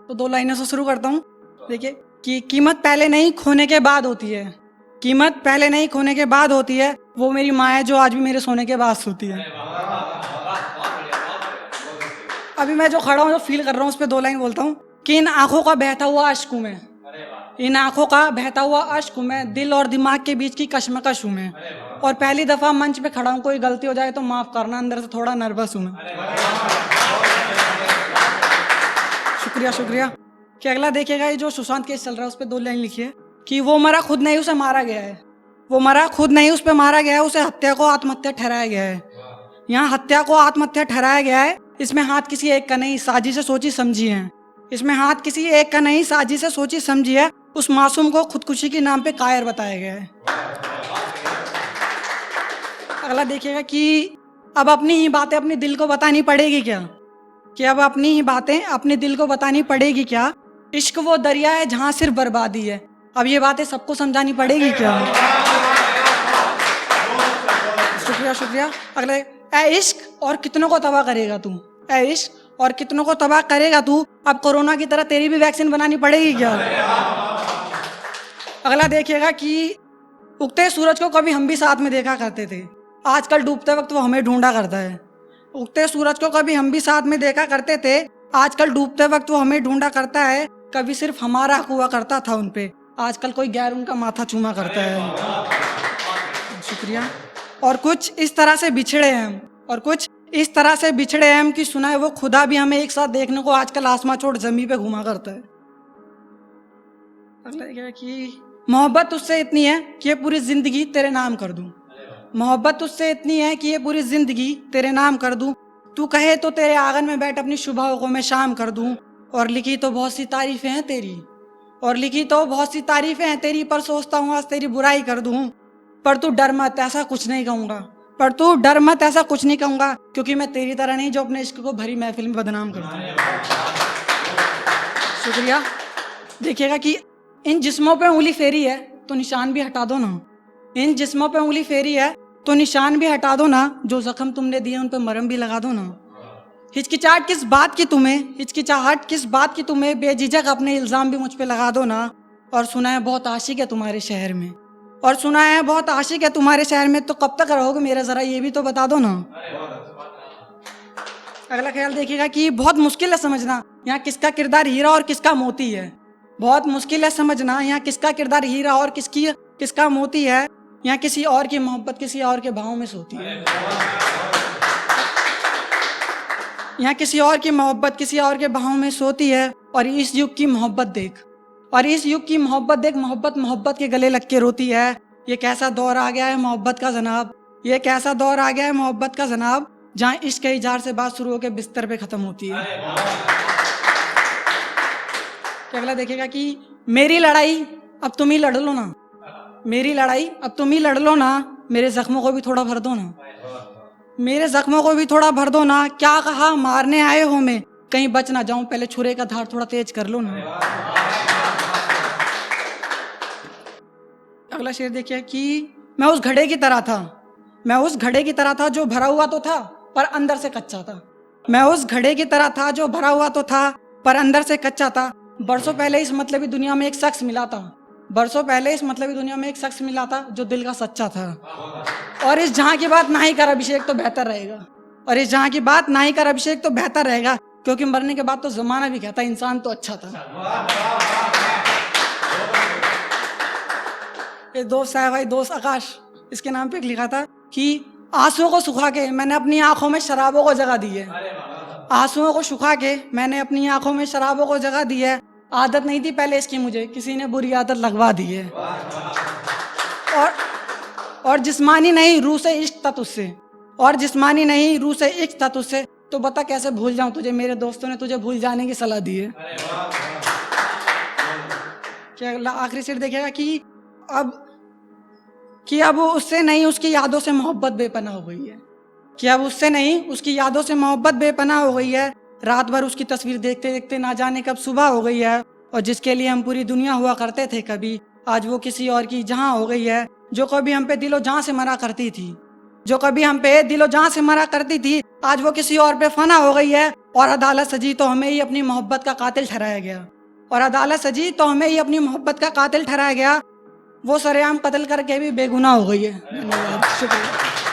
तो 2 लाइनों से शुरू करता हूँ। देखिए कि कीमत पहले नहीं खोने के बाद होती है, कीमत पहले नहीं खोने के बाद होती है, वो मेरी माँ है जो आज भी मेरे सोने के बाद सोती है। अभी मैं जो खड़ा हूँ, जो फील कर रहा हूँ, उस पर 2 लाइन बोलता हूँ कि इन आंखों का बहता हुआ अश्क हूँ मैं, इन आंखों का बहता हुआ अश्क हूँ मैं, दिल और दिमाग के बीच की कश्मकश हूँ मैं, और पहली दफ़ा मंच पे खड़ा हूँ, कोई गलती हो जाए तो माफ़ करना, अंदर से थोड़ा नर्वस हूँ मैं। शुक्रिया शुक्रिया। कि अगला देखिएगा, ये जो सुशांत केस चल रहा है उस पर 2 लाइन लिखिए कि वो मरा खुद नहीं, उसे मारा गया है, वो मरा खुद नहीं, उस पर मारा गया है, उसे हत्या को आत्महत्या ठहराया गया है। यहाँ हत्या को आत्महत्या ठहराया गया है, इसमें हाथ किसी एक का नहीं, साजिश से सोची समझी है, इसमें हाथ किसी एक का नहीं, साजिश से सोची समझी है। उस मासूम को खुदकुशी के नाम पे कायर बताया गया है। अगला देखिएगा कि अब अपनी ही बातें अपने दिल को बतानी पड़ेगी क्या, कि अब अपनी ही बातें अपने दिल को बतानी पड़ेगी क्या, इश्क वो दरिया है जहाँ सिर्फ बर्बादी है। अब ये बातें सबको समझानी पड़ेगी क्या। शुक्रिया शुक्रिया। अगले, ए इश्क और कितनों को तबाह करेगा तू, ए इश्क और कितनों को तबाह करेगा तू, अब कोरोना की तरह तेरी भी वैक्सीन बनानी पड़ेगी क्या। अगला देखिएगा कि उगते सूरज को कभी हम भी साथ में देखा करते थे, आजकल डूबते वक्त वो हमें ढूंढा करता है। उगते सूरज को कभी हम भी साथ में देखा करते थे, आजकल डूबते वक्त वो हमें ढूंढा करता है। कभी सिर्फ हमारा हक हुआ करता था उन पे, आजकल कोई गैर उनका माथा चूमा करता है। शुक्रिया। और कुछ इस तरह से बिछड़े हैं हम, और कुछ इस तरह से बिछड़े हैं हम कि सुना है वो खुदा भी हमें एक साथ देखने को आजकल आसमां छोड़ जमीन पे घुमा करता है। अगला क्या कि मोहब्बत उससे इतनी है कि ये पूरी जिंदगी तेरे नाम कर दूं, मोहब्बत उससे इतनी है कि ये पूरी जिंदगी तेरे नाम कर दूं, तू कहे तो तेरे आंगन में बैठ अपनी सुबह को मैं शाम कर दूं। और लिखी तो बहुत सी तारीफें हैं तेरी, और लिखी तो बहुत सी तारीफें हैं तेरी, पर सोचता हूँ आज तेरी बुराई कर दूं। पर तू डर मत, ऐसा कुछ नहीं कहूँगा, पर तू डर मत, ऐसा कुछ नहीं कहूँगा, क्योंकि मैं तेरी तरह नहीं जो अपने इश्क को भरी महफिल में बदनाम कर दूँ। शुक्रिया। देखिएगा कि इन जिस्मों पे उंगली फेरी है तो निशान भी हटा दो ना, इन जिस्मों पे उंगली फेरी है तो निशान भी हटा दो ना, जो जख्म तुमने दिए उन पे मरहम भी लगा दो ना। हिचकिचाहट किस बात की तुम्हें, हिचकिचाहट किस बात की तुम्हें, बेझिझक अपने इल्ज़ाम भी मुझ पे लगा दो ना। और सुना है बहुत आशिक है तुम्हारे शहर में, और सुना है बहुत आशिक है तुम्हारे शहर में, तो कब तक रहोगे मेरा ज़रा ये भी तो बता दो ना। अगला ख्याल देखिएगा कि बहुत मुश्किल है समझना यहाँ किसका किरदार हीरा और किसका मोती है, बहुत मुश्किल है समझना यहाँ किसका किरदार हीरा और किसका मोती है। यहाँ किसी और की मोहब्बत किसी और के भाव में सोती है, यहाँ किसी और की मोहब्बत किसी और के भाव में सोती है। और इस युग की मोहब्बत देख, और इस युग की मोहब्बत देख, मोहब्बत मोहब्बत के गले लग के रोती है। ये कैसा दौर आ गया है मोहब्बत का जनाब, ये कैसा दौर आ गया है मोहब्बत का जनाब, जहाँ इश्क के इजहार से बात शुरू होकर बिस्तर पे खत्म होती है। अगला देखिएगा कि मेरी लड़ाई अब तुम ही लड़ लो ना, मेरी लड़ाई अब तुम ही लड़ लो ना, मेरे जख्मों को भी थोड़ा भर दो ना, मेरे जख्मों को भी थोड़ा भर दो ना। क्या कहा मारने आए हो मैं, कहीं बच ना जाऊं, पहले छुरे का धार थोड़ा तेज कर लो ना। अगला शेर देखिए कि मैं उस घड़े की तरह था, मैं उस घड़े की तरह था जो भरा हुआ तो था पर अंदर से कच्चा था, मैं उस घड़े की तरह था जो भरा हुआ तो था पर अंदर से कच्चा था। बरसों पहले इस मतलबी दुनिया में एक शख्स मिला था, बरसों पहले इस मतलबी दुनिया में एक शख्स मिला था जो दिल का सच्चा था। और इस जहाँ की बात ना ही कर अभिषेक तो बेहतर रहेगा, और इस जहाँ की बात ना ही कर अभिषेक तो बेहतर रहेगा, क्योंकि मरने के बाद तो जमाना भी कहता इंसान तो अच्छा था। ये दोस्त है भाई, दोस्त आकाश, इसके नाम पे एक लिखा था कि आंसुओं को सुखा के मैंने अपनी आंखों में शराबों को जगह दी है, आंसुओं को सुखा के मैंने अपनी आंखों में शराबों को जगह दी है। आदत नहीं थी पहले इसकी मुझे, किसी ने बुरी आदत लगवा दी है। और जिस्मानी नहीं रूह से इश्क था तुझसे, और जिस्मानी नहीं रूह से इश्क था तुझसे, तो बता कैसे भूल जाऊं तुझे, मेरे दोस्तों ने तुझे भूल जाने की सलाह दी है। क्या आखिरी शेर देखिएगा कि अब उससे नहीं उसकी यादों से मोहब्बत बेपनाह हो गई है, कि अब उससे नहीं उसकी यादों से मोहब्बत बेपनाह हो गई है। रात भर उसकी तस्वीर देखते देखते ना जाने कब सुबह हो गई है, और जिसके लिए हम पूरी दुनिया हुआ करते थे कभी, आज वो किसी और की जहां हो गई है। जो कभी हम पे दिलो जान से मरा करती थी, जो कभी हम पे दिलो जान से मरा करती थी, आज वो किसी और पे फना हो गई है। और अदालत सजी तो हमें ही अपनी मोहब्बत का कातिल ठहराया गया। और अदालत सजी तो हमें ही अपनी मोहब्बत का कातिल ठहराया गया। वो सरेआम कत्ल करके भी बेगुनाह हो गई है। धन्यवाद, शुक्रिया।